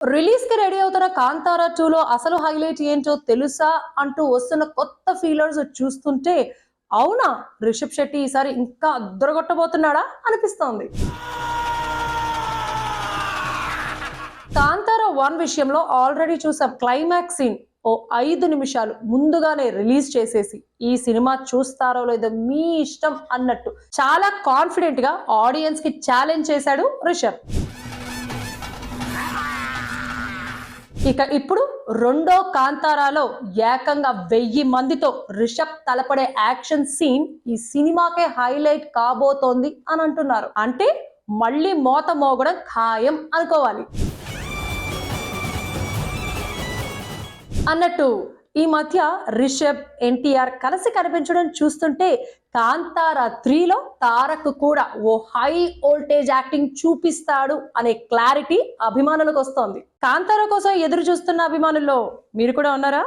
Release కి ready అవుతున్న కాంతారా 2లో అసలు హైలైట్ ఏంటో తెలుసా అంటూ వస్తున్న కొత్త ఫీలర్స్ చూస్తుంటే అవునా రిషబ్ శెట్టి ఈసారి ఇంకా అద్దరగొట్టబోతున్నాడా అనిపిస్తోంది. కాంతారా 1 విషయంలో ఆల్రెడీ చూసాం క్లైమాక్స్ సీన్ ఓ 5 నిమిషాలు ముందుగానే రిలీజ్ చేసేసి ఈ సినిమా చూస్తారో లేదో మీ ఇష్టం అన్నట్టు చాలా కాన్ఫిడెంట్ గా ఆడియన్స్ కి ఛాలెంజ్ చేశాడు రిషబ్. ఇక ఇప్పుడు రెండో కాంతారాలో ఏకంగా 1000 మందితో రిషబ్ తలపడే యాక్షన్ సీన్ ఈ సినిమాకే హైలైట్ కాబోతోంది అని అంటున్నారు. అంటే మళ్ళీ మోత మోగడం ఖాయం అనుకోవాలి. అన్నట్టు ఈ మధ్య రిషబ్ ఎన్టీఆర్ కలిసి కనిపించడం చూస్తుంటే కాంతారా 3లో తారక్ కూడా ఓ హై వోల్టేజ్ యాక్టింగ్ చూపిస్తాడు అనే క్లారిటీ అభిమానులకు వస్తోంది. కాంతారా కోసం ఎదురు చూస్తున్న అభిమానుల్లో మీరు కూడా ఉన్నారా?